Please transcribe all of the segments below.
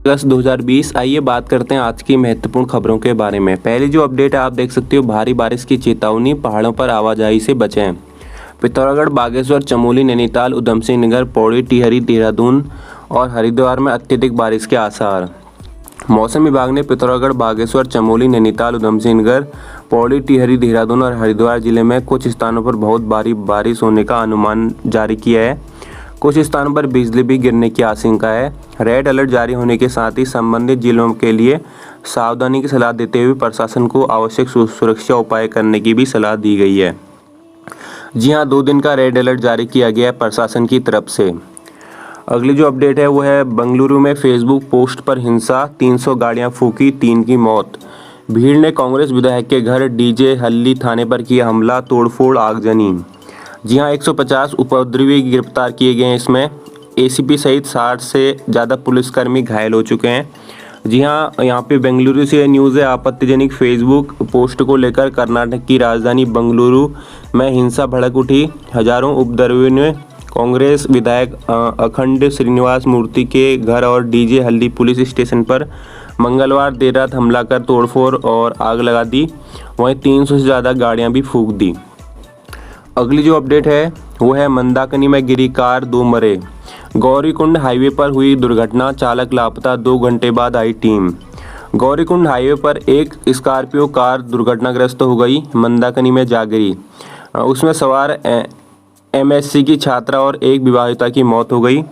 अगस्त 2020। आइए बात करते हैं आज की महत्वपूर्ण खबरों के बारे में। पहली जो अपडेट है आप देख सकते हो, भारी बारिश की चेतावनी, पहाड़ों पर आवाजाही से बचें। पिथौरागढ़, बागेश्वर, चमोली, नैनीताल, उधम सिंह नगर, पौड़ी, टिहरी, देहरादून और हरिद्वार में अत्यधिक बारिश के आसार। मौसम विभाग ने पिथौरागढ़, बागेश्वर, चमोली, नैनीताल, उधम सिंह नगर, पौड़ी, टिहरी, देहरादून और हरिद्वार जिले में कुछ स्थानों पर बहुत भारी बारिश होने का अनुमान जारी किया है। कुछ स्थानों पर बिजली भी गिरने की आशंका है। रेड अलर्ट जारी होने के साथ ही संबंधित जिलों के लिए सावधानी की सलाह देते हुए प्रशासन को आवश्यक सुरक्षा उपाय करने की भी सलाह दी गई है। जी हाँ, 2 दिन का रेड अलर्ट जारी किया गया है प्रशासन की तरफ से। अगली जो अपडेट है वो है बेंगलुरु में फेसबुक पोस्ट पर हिंसा, 300 गाड़ियां फूंकी, 3 की मौत। भीड़ ने कांग्रेस विधायक के घर डीजे हल्ली थाने पर किया हमला, तोड़फोड़, आगजनी। जी हाँ, 150 उपद्रवी गिरफ्तार किए गए हैं। इसमें एसीपी सहित 60 से ज़्यादा पुलिसकर्मी घायल हो चुके हैं। जी हाँ, यहाँ पे बेंगलुरु से न्यूज़ है। आपत्तिजनक फेसबुक पोस्ट को लेकर कर्नाटक की राजधानी बेंगलुरु में हिंसा भड़क उठी। हजारों उपद्रवियों ने कांग्रेस विधायक अखंड श्रीनिवास मूर्ति के घर और डीजे हल्दी पुलिस स्टेशन पर मंगलवार देर रात हमला कर तोड़फोड़ और आग लगा दी। वहीं 300 से ज़्यादा गाड़ियां भी फूंक दी। अगली जो अपडेट है वो है मंदाकिनी में गिरी कार, 2 मरे। गौरीकुंड हाईवे पर हुई दुर्घटना, चालक लापता, 2 घंटे बाद आई टीम। गौरीकुंड हाईवे पर एक स्कॉर्पियो कार दुर्घटनाग्रस्त हो गई, मंदाकिनी में जा गिरी। उसमें सवार एमएससी की छात्रा और एक विवाहिता की मौत हो गई।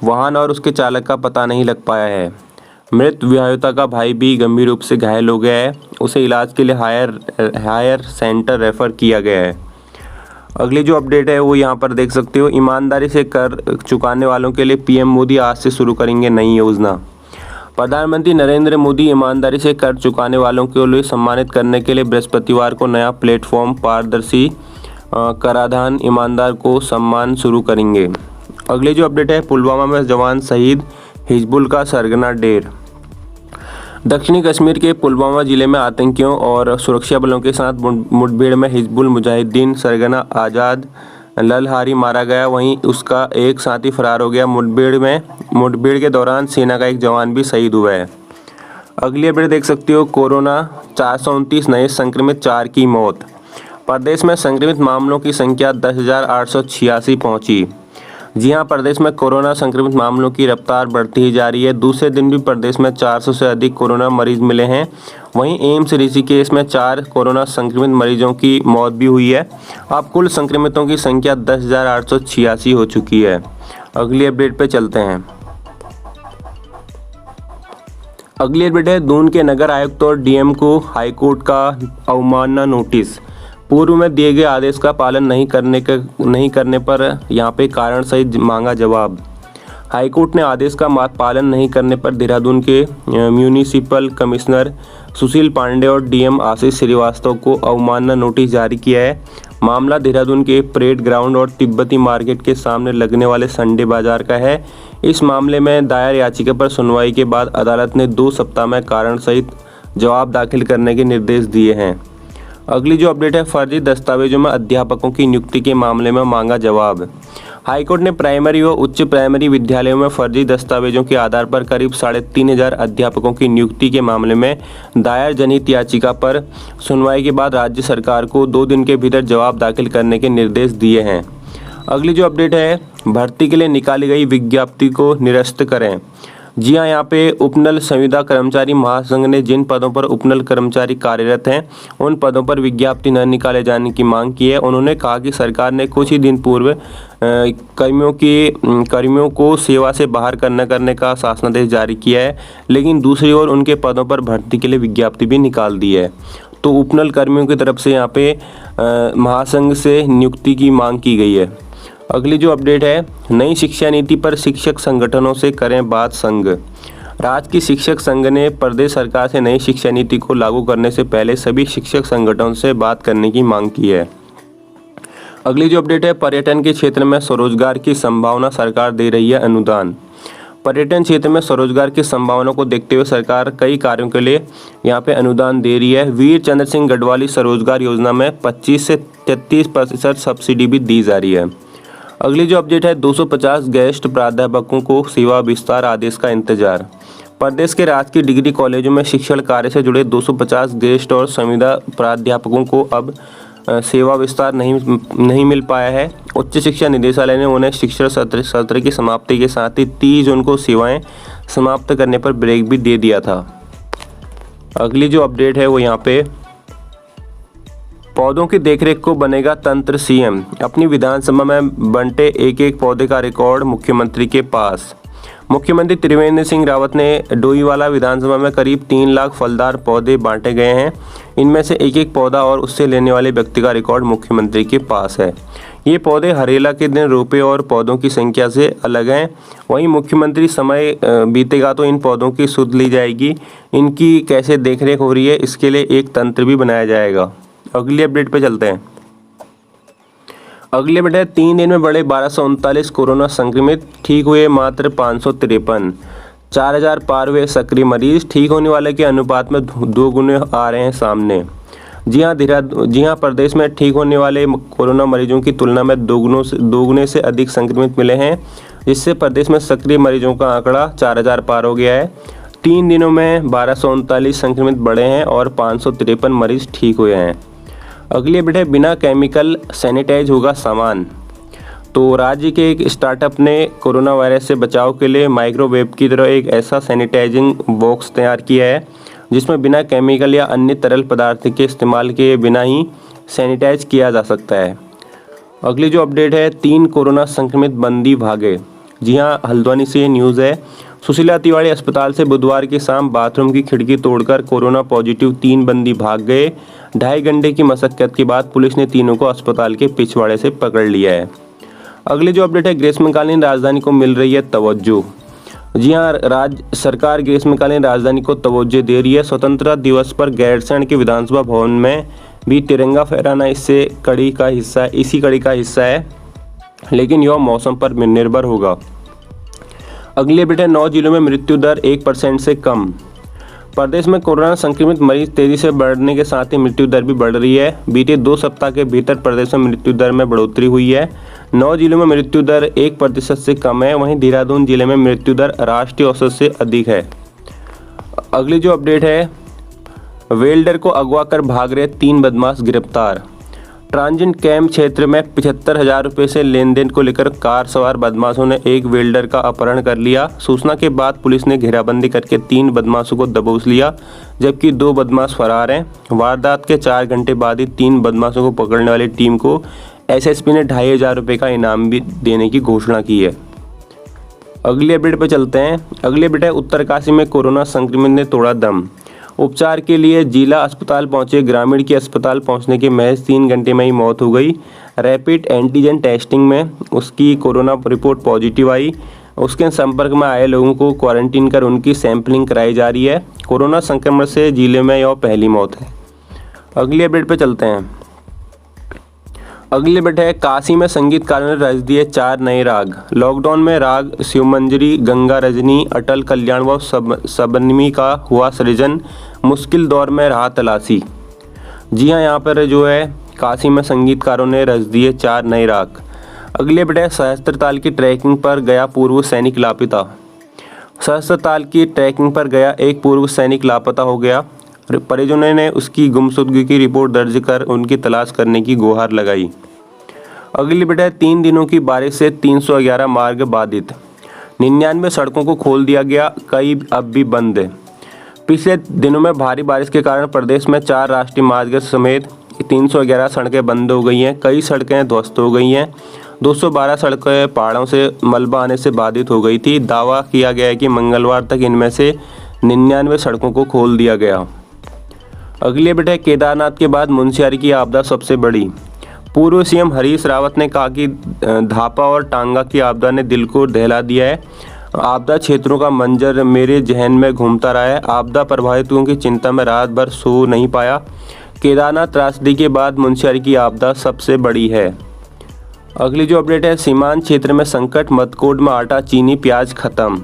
वाहन और उसके चालक का पता नहीं लग पाया है। मृत विवाहिता का भाई भी गंभीर रूप से घायल हो गया है। उसे इलाज के लिए हायर सेंटर रेफर किया गया है। अगली जो अपडेट है वो यहाँ पर देख सकते हो, ईमानदारी से कर चुकाने वालों के लिए पीएम मोदी आज से शुरू करेंगे नई योजना। प्रधानमंत्री नरेंद्र मोदी ईमानदारी से कर चुकाने वालों के लिए सम्मानित करने के लिए बृहस्पतिवार को नया प्लेटफॉर्म पारदर्शी कराधान ईमानदार को सम्मान शुरू करेंगे। अगली जो अपडेट है, पुलवामा में जवान शहीद, हिजबुल का सरगना ढेर। दक्षिणी कश्मीर के पुलवामा जिले में आतंकियों और सुरक्षा बलों के साथ मुठभेड़ में हिजबुल मुजाहिदीन सरगना आज़ाद ललहारी मारा गया। वहीं उसका एक साथी फरार हो गया। मुठभेड़ के दौरान सेना का एक जवान भी शहीद हुआ है। अगली अपडेट देख सकते हो, कोरोना 429 नए संक्रमित, 4 की मौत। प्रदेश में संक्रमित मामलों की संख्या 10,886 पहुंची। जी हां, प्रदेश में कोरोना संक्रमित मामलों की रफ्तार बढ़ती ही जा रही है। दूसरे दिन भी प्रदेश में 400 से अधिक कोरोना मरीज मिले हैं। वहीं एम्स ऋषिकेश में 4 कोरोना संक्रमित मरीजों की मौत भी हुई है। अब कुल संक्रमितों की संख्या 10,886 हो चुकी है। अगली अपडेट पे चलते हैं। अगली अपडेट है, दून के नगर आयुक्त और डीएम को हाईकोर्ट का अवमानना नोटिस। पूर्व में दिए गए आदेश का पालन नहीं करने पर यहाँ पे कारण सहित मांगा जवाब। हाईकोर्ट ने आदेश का पालन नहीं करने पर देहरादून के म्यूनिसिपल कमिश्नर सुशील पांडे और डीएम आशीष श्रीवास्तव को अवमानना नोटिस जारी किया है। मामला देहरादून के परेड ग्राउंड और तिब्बती मार्केट के सामने लगने वाले संडे बाजार का है। इस मामले में दायर याचिका पर सुनवाई के बाद अदालत ने 2 सप्ताह में कारण सहित जवाब दाखिल करने के निर्देश दिए हैं। अगली जो अपडेट है, फर्जी दस्तावेजों में अध्यापकों की नियुक्ति के मामले में मांगा जवाब। हाईकोर्ट ने प्राइमरी व उच्च प्राइमरी विद्यालयों में फर्जी दस्तावेजों के आधार पर करीब 3,500 अध्यापकों की नियुक्ति के मामले में दायर जनहित याचिका पर सुनवाई के बाद राज्य सरकार को 2 दिन के भीतर जवाब दाखिल करने के निर्देश दिए हैं। अगली जो अपडेट है, भर्ती के लिए निकाली गई विज्ञप्ति को निरस्त करें। जी हाँ, यहाँ पे उपनल संविदा कर्मचारी महासंघ ने जिन पदों पर उपनल कर्मचारी कार्यरत हैं उन पदों पर विज्ञप्ति न निकाले जाने की मांग की है। उन्होंने कहा कि सरकार ने कुछ ही दिन पूर्व कर्मियों को सेवा से बाहर करने का शासनादेश जारी किया है, लेकिन दूसरी ओर उनके पदों पर भर्ती के लिए विज्ञप्ति भी निकाल दी है। तो उपनल कर्मियों की तरफ से यहाँ पे महासंघ से नियुक्ति की मांग की गई है। अगली जो अपडेट है, नई शिक्षा नीति पर शिक्षक संगठनों से करें बात संघ। राज्य की शिक्षक संघ ने प्रदेश सरकार से नई शिक्षा नीति को लागू करने से पहले सभी शिक्षक संगठनों से बात करने की मांग की है। अगली जो अपडेट है, पर्यटन के क्षेत्र में स्वरोजगार की संभावना, सरकार दे रही है अनुदान। पर्यटन क्षेत्र में स्वरोजगार की संभावना को देखते हुए सरकार कई कार्यों के लिए यहाँ पे अनुदान दे रही है। वीर चंद्र सिंह गढ़वाली स्वरोजगार योजना में 25 से 33% सब्सिडी भी दी जा रही है। अगली जो अपडेट है, 250 गेस्ट प्राध्यापकों को सेवा विस्तार आदेश का इंतजार। प्रदेश के राजकीय डिग्री कॉलेजों में शिक्षण कार्य से जुड़े 250 गेस्ट और संविदा प्राध्यापकों को अब सेवा विस्तार नहीं मिल पाया है। उच्च शिक्षा निदेशालय ने उन्हें शिक्षण सत्र की समाप्ति के साथ ही 30 जून को सेवाएं समाप्त करने पर ब्रेक भी दे दिया था। अगली जो अपडेट है वो यहाँ पे, पौधों की देखरेख को बनेगा तंत्र सीएम, अपनी विधानसभा में बंटे एक एक पौधे का रिकॉर्ड मुख्यमंत्री के पास। मुख्यमंत्री त्रिवेंद्र सिंह रावत ने डोईवाला विधानसभा में करीब 3 लाख फलदार पौधे बांटे गए हैं। इनमें से एक एक पौधा और उससे लेने वाले व्यक्ति का रिकॉर्ड मुख्यमंत्री के पास है। ये पौधे हरेला के दिन रोपे और पौधों की संख्या से अलग हैं। वहीं मुख्यमंत्री समय बीतेगा तो इन पौधों की सुध ली जाएगी। इनकी कैसे देखरेख हो रही है इसके लिए एक तंत्र भी बनाया जाएगा। अगली अपडेट पे चलते हैं। अगले अपडेट, 3 दिन में बढ़े 1239 कोरोना संक्रमित, ठीक हुए मात्र 553, 4000 पार हुए सक्रिय मरीज। ठीक होने वाले के अनुपात में 2 गुने आ रहे हैं सामने। जी हाँ, प्रदेश में ठीक होने वाले कोरोना मरीजों की तुलना में 2 गुने से अधिक संक्रमित मिले हैं, जिससे प्रदेश में सक्रिय मरीजों का आंकड़ा 4000 पार हो गया है। 3 दिनों में 1239 संक्रमित बढ़े हैं और 553 मरीज ठीक हुए हैं। अगली अपडेट है, बिना केमिकल सैनिटाइज होगा सामान। तो राज्य के एक स्टार्टअप ने कोरोना वायरस से बचाव के लिए माइक्रोवेव की तरह एक ऐसा सैनिटाइजिंग बॉक्स तैयार किया है जिसमें बिना केमिकल या अन्य तरल पदार्थ के इस्तेमाल के बिना ही सैनिटाइज किया जा सकता है। अगली जो अपडेट है, 3 कोरोना संक्रमित बंदी भागे। जी हाँ, हल्द्वानी से ये न्यूज़ है। सुशीला तिवारी अस्पताल से बुधवार की शाम बाथरूम की खिड़की तोड़कर कोरोना पॉजिटिव 3 बंदी भाग गए। 2.5 घंटे की मशक्कत के बाद पुलिस ने तीनों को अस्पताल के पिछवाड़े से पकड़ लिया है। अगली जो अपडेट है, ग्रीष्मकालीन राजधानी को मिल रही है तवज्जो। जी हाँ, राज्य सरकार ग्रीष्मकालीन राजधानी को तवज्जो दे रही है। स्वतंत्रता दिवस पर गैरसैंण के विधानसभा भवन में भी तिरंगा फहराना इसी कड़ी का हिस्सा है, लेकिन यह मौसम पर निर्भर होगा। अगली अपडेट है, 9 जिलों में मृत्यु दर 1% से कम। प्रदेश में कोरोना संक्रमित मरीज तेजी से बढ़ने के साथ ही मृत्यु दर भी बढ़ रही है। बीते 2 सप्ताह के भीतर प्रदेश में मृत्यु दर में बढ़ोतरी हुई है। 9 जिलों में मृत्यु दर 1% से कम है। वहीं देहरादून जिले में मृत्यु दर राष्ट्रीय औसत से अधिक है। अगली जो अपडेट है, वेल्डर को अगवा कर भाग रहे 3 बदमाश गिरफ्तार। ट्रांजिट कैंप क्षेत्र में 75,000 रुपये से लेन देन को लेकर कार सवार बदमाशों ने एक वेल्डर का अपहरण कर लिया। सूचना के बाद पुलिस ने घेराबंदी करके 3 बदमाशों को दबोच लिया, जबकि 2 बदमाश फरार हैं। वारदात के 4 घंटे बाद ही 3 बदमाशों को पकड़ने वाली टीम को एसएसपी ने 2,500 रुपये का इनाम भी देने की घोषणा की है। अगली अपडेट पर चलते हैं। अगली अपडेट है, उत्तरकाशी में कोरोना संक्रमित ने तोड़ा दम। उपचार के लिए जिला अस्पताल पहुंचे ग्रामीण की अस्पताल पहुंचने के महज 3 घंटे में ही मौत हो गई। रैपिड एंटीजन टेस्टिंग में उसकी कोरोना रिपोर्ट पॉजिटिव आई। उसके संपर्क में आए लोगों को क्वारंटीन कर उनकी सैंपलिंग कराई जा रही है। कोरोना संक्रमण से जिले में यह पहली मौत है। अगली अपडेट पर चलते हैं। अगली अपडेट है, काशी में संगीतकारों ने रच दिए 4 नए राग। लॉकडाउन में राग शिवमंजरी, गंगा रजनी, अटल कल्याण व सबनमी का हुआ सृजन। मुश्किल दौर में रहा तलाशी। जी हाँ, यहाँ पर जो है काशी में संगीतकारों ने रच दिए 4 नए राग। अगली अपडेट है, सहस्त्रताल की ट्रैकिंग पर गया पूर्व सैनिक लापता। सहस्त्रताल की ट्रैकिंग पर गया एक पूर्व सैनिक लापता हो गया। परिजनों ने उसकी गुमशुदगी की रिपोर्ट दर्ज कर उनकी तलाश करने की गुहार लगाई। अगली अपडेट है, 3 दिनों की बारिश से 311 मार्ग बाधित। 99 सड़कों को खोल दिया गया, कई अब भी बंद है। पिछले दिनों में भारी बारिश के कारण प्रदेश में 4 राष्ट्रीय मार्ग समेत 311 सड़कें बंद हो गई हैं। कई सड़कें ध्वस्त हो गई हैं। 212 सड़कें पहाड़ों से मलबा आने से बाधित हो गई थी। दावा किया गया है कि मंगलवार तक इनमें से 99 सड़कों को खोल दिया गया। अगली अपडेट है, केदारनाथ के बाद मुनस्यारी की आपदा सबसे बड़ी। पूर्व सीएम हरीश रावत ने कहा कि धापा और टांगा की आपदा ने दिल को दहला दिया है। आपदा क्षेत्रों का मंजर मेरे जहन में घूमता रहा है। आपदा प्रभावितों की चिंता में रात भर सो नहीं पाया। केदारनाथ त्रासदी के बाद मुनस्यारी की आपदा सबसे बड़ी है। अगली जो अपडेट है, सीमांत क्षेत्र में संकट, मदकोट में आटा, चीनी, प्याज खत्म।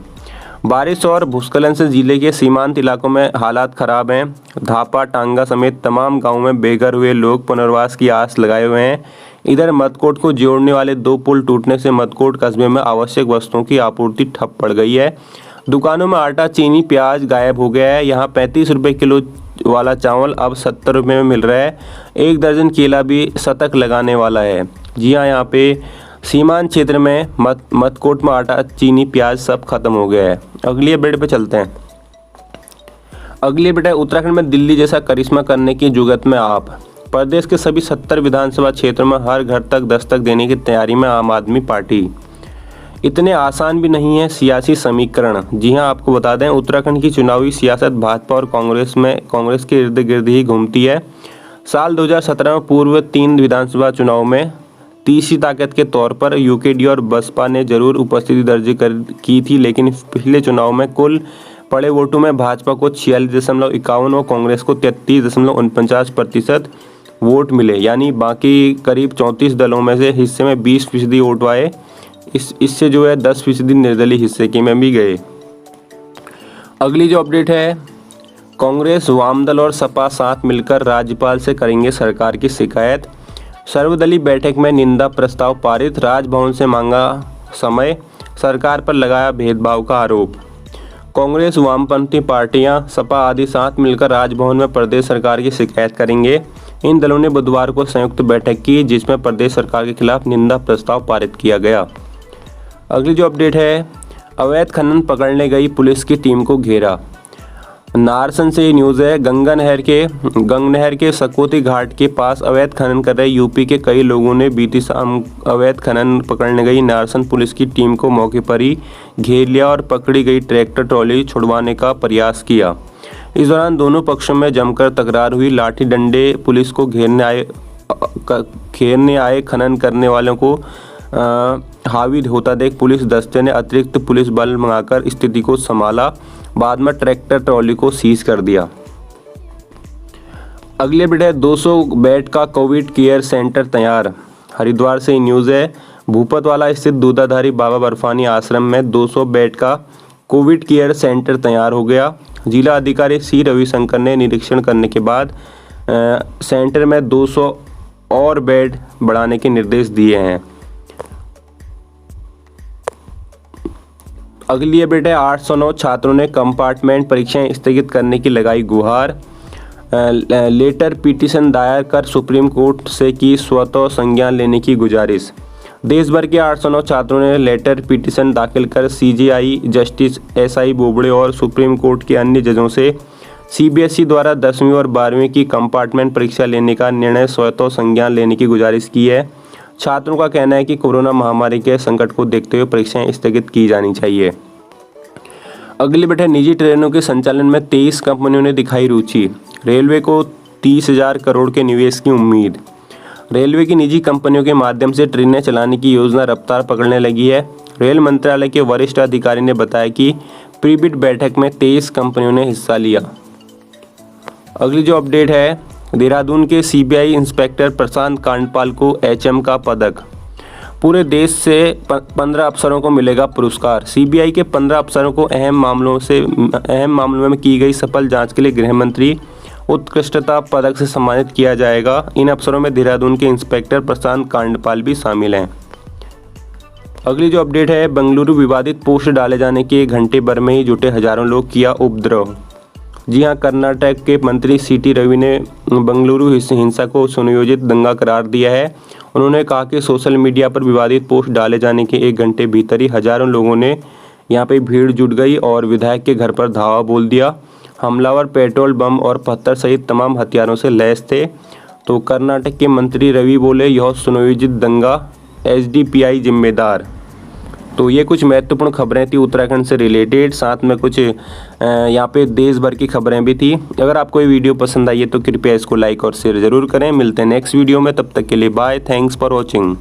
बारिश और भूस्खलन से जिले के सीमांत इलाकों में हालात खराब हैं। धापा, टांगा समेत तमाम गांवों में बेघर हुए लोग पुनर्वास की आस लगाए हुए हैं। इधर मदकोट को जोड़ने वाले 2 पुल टूटने से मदकोट कस्बे में आवश्यक वस्तुओं की आपूर्ति ठप पड़ गई है। दुकानों में आटा, चीनी, प्याज गायब हो गया है। यहाँ 35 रुपये किलो वाला चावल अब 70 रुपये में मिल रहा है। 1 दर्जन केला भी शतक लगाने वाला है। जी हाँ, यहाँ पे सीमांत क्षेत्र में मतकोट में आटा, चीनी, प्याज सब खत्म हो गया है। अगली अपडेट पे चलते हैं। अगली अपडेट है उत्तराखंड में दिल्ली जैसा करिश्मा करने की जुगत में आप। प्रदेश के सभी 70 विधानसभा क्षेत्रों में हर घर तक दस्तक देने की तैयारी में आम आदमी पार्टी। इतने आसान भी नहीं है सियासी समीकरण। जी हां, आपको बता दें उत्तराखंड की चुनावी सियासत भाजपा और कांग्रेस के इर्द गिर्द ही घूमती है। साल 2017 में पूर्व 3 विधानसभा चुनाव में तीसरी ताकत के तौर पर यूकेडी और बसपा ने जरूर उपस्थिति दर्ज की थी, लेकिन पिछले चुनाव में कुल पड़े वोटों में भाजपा को 46.51 और कांग्रेस को 33.49% वोट मिले। यानी बाकी करीब 34 दलों में से हिस्से में 20% वोट आए। इससे जो है 10% निर्दलीय हिस्से के में भी गए। अगली जो अपडेट है, कांग्रेस, वामदल और सपा साथ मिलकर राज्यपाल से करेंगे सरकार की शिकायत। सर्वदलीय बैठक में निंदा प्रस्ताव पारित। राजभवन से मांगा समय, सरकार पर लगाया भेदभाव का आरोप। कांग्रेस, वामपंथी पार्टियां, सपा आदि साथ मिलकर राजभवन में प्रदेश सरकार की शिकायत करेंगे। इन दलों ने बुधवार को संयुक्त बैठक की, जिसमें प्रदेश सरकार के खिलाफ निंदा प्रस्ताव पारित किया गया। अगली जो अपडेट है, अवैध खनन पकड़ने गई पुलिस की टीम को घेरा। नारसन से ये न्यूज़ है। गंग नहर के सकोती घाट के पास अवैध खनन कर रहे यूपी के कई लोगों ने बीती शाम अवैध खनन पकड़ने गई नारसन पुलिस की टीम को मौके पर ही घेर लिया और पकड़ी गई ट्रैक्टर ट्रॉली छुड़वाने का प्रयास किया। इस दौरान दोनों पक्षों में जमकर तकरार हुई। लाठी डंडे पुलिस को घेरने आए खनन करने वालों को हावी होता देख पुलिस दस्ते ने अतिरिक्त पुलिस बल मंगाकर स्थिति को संभाला। बाद में ट्रैक्टर ट्रॉली को सीज कर दिया। अगले अपडेट है, 200 बेड का कोविड केयर सेंटर तैयार। हरिद्वार से न्यूज़ है। भूपतवाला स्थित दूधाधारी बाबा बर्फानी आश्रम में 200 बेड का कोविड केयर सेंटर तैयार हो गया। जिला अधिकारी सी रविशंकर ने निरीक्षण करने के बाद सेंटर में 200 और बेड बढ़ाने के निर्देश दिए हैं। अगली अपडेट है, 809 छात्रों ने कंपार्टमेंट परीक्षाएं स्थगित करने की लगाई गुहार। लेटर पिटीशन दायर कर सुप्रीम कोर्ट से की स्वतः संज्ञान लेने की गुजारिश। देश भर के 809 छात्रों ने लेटर पिटीशन दाखिल कर सीजेआई, जस्टिस एसआई बोबड़े और सुप्रीम कोर्ट के अन्य जजों से सीबीएसई द्वारा 10वीं और 12वीं की कंपार्टमेंट परीक्षा लेने का निर्णय स्वतः संज्ञान लेने की गुजारिश की है। छात्रों का कहना है कि कोरोना महामारी के संकट को देखते हुए परीक्षाएं स्थगित की जानी चाहिए। अगली बैठक, निजी ट्रेनों के संचालन में 23 कंपनियों ने दिखाई रुचि। रेलवे को 30,000 करोड़ के निवेश की उम्मीद। रेलवे की निजी कंपनियों के माध्यम से ट्रेनें चलाने की योजना रफ्तार पकड़ने लगी है। रेल मंत्रालय के वरिष्ठ अधिकारी ने बताया कि प्रीबिड बैठक में 23 कंपनियों ने हिस्सा लिया। अगली जो अपडेट है, देहरादून के सीबीआई इंस्पेक्टर प्रशांत कांडपाल को एचएम का पदक। पूरे देश से 15 अफसरों को मिलेगा पुरस्कार। सीबीआई के 15 अफसरों को अहम मामलों में की गई सफल जांच के लिए गृह मंत्री उत्कृष्टता पदक से सम्मानित किया जाएगा। इन अफसरों में देहरादून के इंस्पेक्टर प्रशांत कांडपाल भी शामिल हैं। अगली जो अपडेट है, बेंगलुरु विवादित पोस्ट डाले जाने के घंटे भर में ही जुटे हजारों लोग किया उपद्रव। जी हां, कर्नाटक के मंत्री सीटी रवि ने बेंगलुरु हिंसा को सुनियोजित दंगा करार दिया है। उन्होंने कहा कि सोशल मीडिया पर विवादित पोस्ट डाले जाने के 1 घंटे भीतर ही हजारों लोगों ने यहां पे भीड़ जुट गई और विधायक के घर पर धावा बोल दिया। हमलावर पेट्रोल बम और पत्थर सहित तमाम हथियारों से लैस थे। तो कर्नाटक के मंत्री रवि बोले, यह सुनियोजित दंगा, एसडीपीआई जिम्मेदार। तो ये कुछ महत्वपूर्ण खबरें थी उत्तराखंड से रिलेटेड, साथ में कुछ यहाँ पे देश भर की खबरें भी थी। अगर आपको ये वीडियो पसंद आई है तो कृपया इसको लाइक और शेयर ज़रूर करें। मिलते हैं नेक्स्ट वीडियो में, तब तक के लिए बाय, थैंक्स फॉर वॉचिंग।